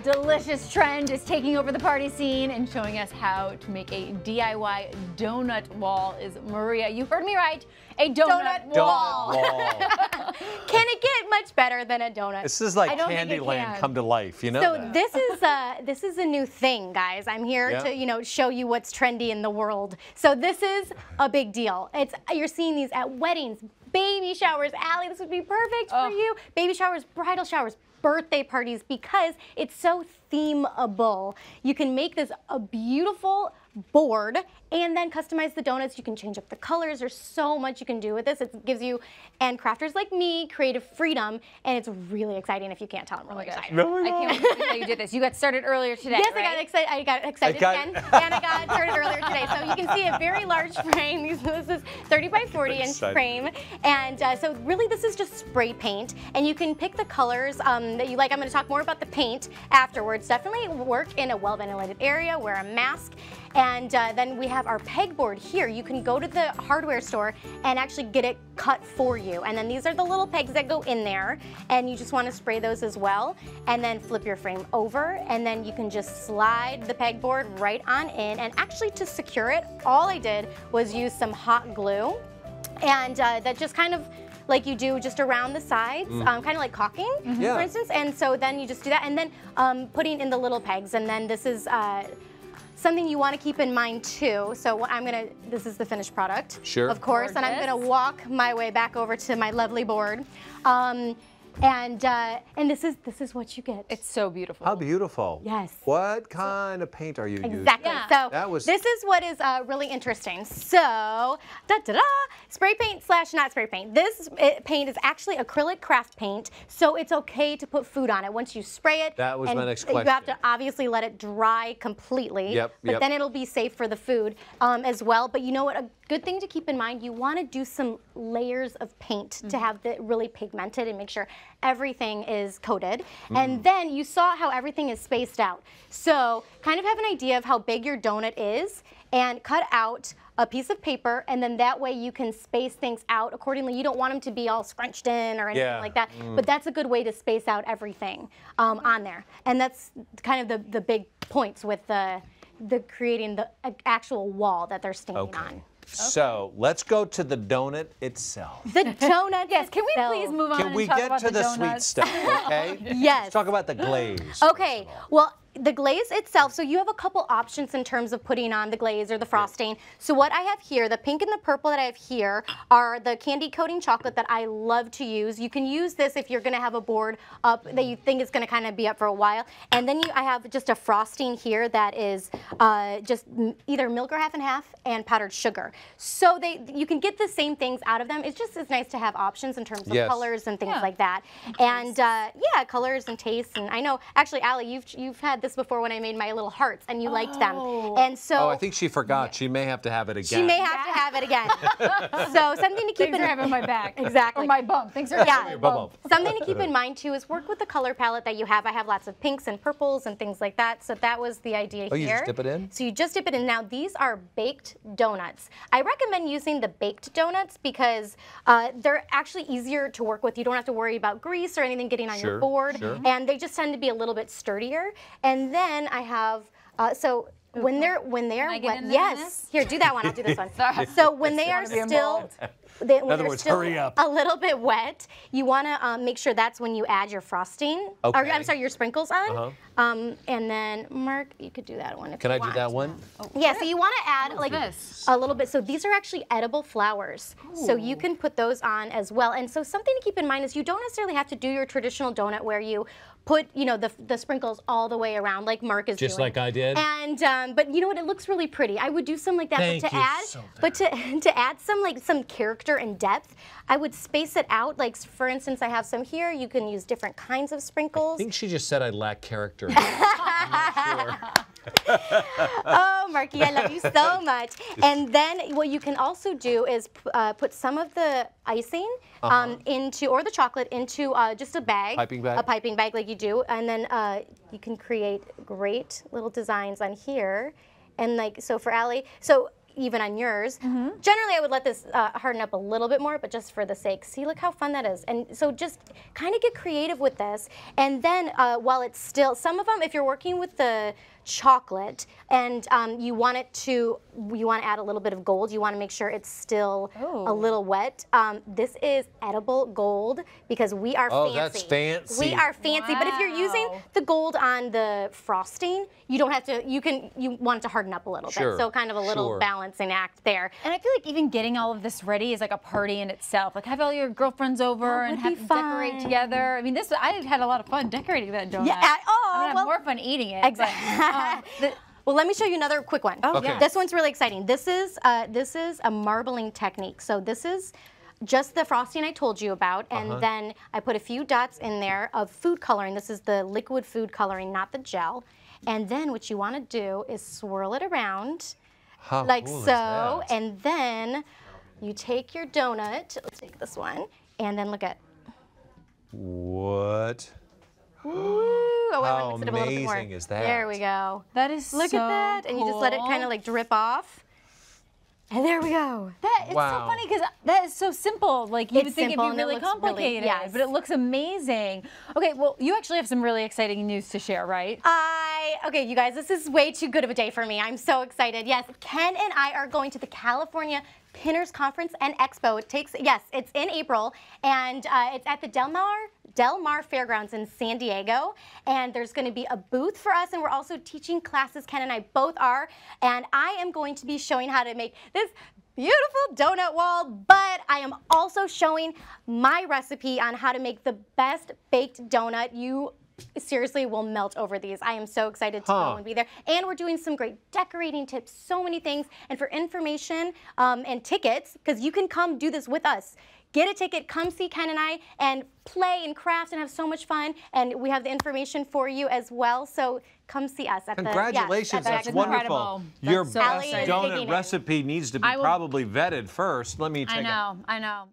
delicious trend is taking over the party scene and showing us how to make a DIY donut wall is Maria. You heard me right, a donut wall. Can it get much better than a donut? This is like Candyland come to life, you know. So this is a new thing, guys. I'm here to show you what's trendy in the world. So this is a big deal. You're seeing these at weddings, baby showers. Allie, this would be perfect for you. Baby showers, bridal showers, birthday parties, because it's so themeable. You can make this a beautiful board and then customize the donuts. You can change up the colors. There's so much you can do with this. It gives you and crafters like me creative freedom, and it's really exciting. If you can't tell, I'm really excited. I can't wait to see how you did this. You got started earlier today. Yes, right? I got excited again, and I got started earlier today. So you can see a very large frame. This is 30 by 40 inch frame, and so really this is just spray paint, and you can pick the colors that you like. I'm going to talk more about the paint afterwards. Definitely work in a well-ventilated area. Wear a mask. And then we have our pegboard here. You can go to the hardware store and actually get it cut for you. And then these are the little pegs that go in there, and you just want to spray those as well. And then flip your frame over, and then you can just slide the pegboard right on in. And actually, to secure it, all I did was use some hot glue, and that just kind of like you do just around the sides, kind of like caulking, for instance. And so then you just do that, and then putting in the little pegs. And then this is something you want to keep in mind too. So this is the finished product, of course, and I'm gonna walk my way back over to my lovely board. And this is what you get. It's so beautiful. How beautiful. Yes. What kind of paint are you using? Exactly. So this is what is really interesting. So, spray paint / not spray paint. This paint is actually acrylic craft paint, so it's okay to put food on it. Once you spray it, that was my next question. You have to obviously let it dry completely, but then it'll be safe for the food as well. But you know what? A good thing to keep in mind, you want to do some layers of paint to have it really pigmented and make sure everything is coated. And then you saw how everything is spaced out. So kind of have an idea of how big your donut is and cut out a piece of paper, and then that way you can space things out accordingly. You don't want them to be all scrunched in or anything like that, but that's a good way to space out everything on there. And that's kind of the big points with the creating the actual wall that they're standing on. So let's go to the donut itself. The donut. Yes. Can we please move on? Can we get to the sweet stuff? Okay. Yes. Let's talk about the glaze. Okay. Well, the glaze itself, so you have a couple options in terms of putting on the glaze or the frosting. So what I have here, the pink and the purple that I have here are the candy coating chocolate that I love to use. You can use this if you're going to have a board up that you think is going to kind of be up for a while. And then I have just a frosting here that is just either milk or half and half and powdered sugar. So you can get the same things out of them. It's just as nice to have options in terms of colors and things like that. And yeah, colors and tastes. And I know, actually, Allie, you've had this before when I made my little hearts, and you liked them. And so I think she forgot. She may have to have it again. She may have to have it again. So something to keep Thanks for having my back. Exactly. Or my bump. Thanks for having my bump. Something to keep in mind too is work with the color palette that you have. I have lots of pinks and purples and things like that. So that was the idea here. Oh, you just dip it in? So you just dip it in. Now these are baked donuts. I recommend using the baked donuts because they're actually easier to work with. You don't have to worry about grease or anything getting on your board. And they just tend to be a little bit sturdier. And then I have, when they're wet, yes. Here, do that one. I'll do this one. So when they are still, when they're still a little bit wet, you want to make sure that's when you add your frosting. Or, I'm sorry, your sprinkles on. And then Mark, you could do that one if you want. Can I do that one? Yeah. So you want to add like a little bit. So these are actually edible flowers. So you can put those on as well. And so something to keep in mind is you don't necessarily have to do your traditional donut where you put, you know, the sprinkles all the way around like Mark is doing. Just like I did. And but you know what? It looks really pretty. I would do some like that, but to add some character and depth, I would space it out. Like for instance, I have some here. You can use different kinds of sprinkles. I think she just said I lack character. I'm not sure. Oh, Marky, I love you so much. And then what you can also do is put some of the icing into, or the chocolate into just a bag. Piping bag? A piping bag like you do. And then you can create great little designs on here. And like, so for Allie, so even on yours. Generally, I would let this harden up a little bit more, but just for the sake. See, look how fun that is. And so just kind of get creative with this. And then while it's still, some of them, if you're working with the chocolate and you want to add a little bit of gold, you want to make sure it's still a little wet. This is edible gold because we are fancy. Oh, that's fancy. We are fancy. But if you're using the gold on the frosting, you don't have to, you want it to harden up a little bit. So kind of a little balancing act there. And I feel like even getting all of this ready is like a party in itself. Like have all your girlfriends over and have decorate together. I mean, I had a lot of fun decorating that donut. Yeah. I'm gonna have more fun eating it. Exactly. Well, let me show you another quick one. Okay. This one's really exciting. This is a marbling technique. So this is just the frosting I told you about, and then I put a few dots in there of food coloring. This is the liquid food coloring, not the gel. And then what you want to do is swirl it around like so, and then you take your donut. Let's take this one, and then look at. What? Ooh, I want to mix it up a little bit more. How amazing is that? There we go. That is so cool. Look at that, and you just let it kind of like drip off. And there we go. That is so funny because that is so simple. Like you would think it'd be really complicated, but it looks amazing. Okay, well, you actually have some really exciting news to share, right? Okay, you guys, this is way too good of a day for me. I'm so excited. Yes, Ken and I are going to the California Pinners Conference and Expo. It's in April, and it's at the Del Mar Fairgrounds in San Diego, and there's going to be a booth for us, and we're also teaching classes. Ken and I both are, and I am going to be showing how to make this beautiful donut wall, but I am also showing my recipe on how to make the best baked donut. You seriously will melt over these. I am so excited to go and be there. And we're doing some great decorating tips, so many things. And for information and tickets, because you can come do this with us. Get a ticket, come see Ken and I, and play and craft and have so much fun. And we have the information for you as well. So come see us at Congratulations, that's wonderful. Your best donut recipe needs to be probably vetted first. Let me check it. I know.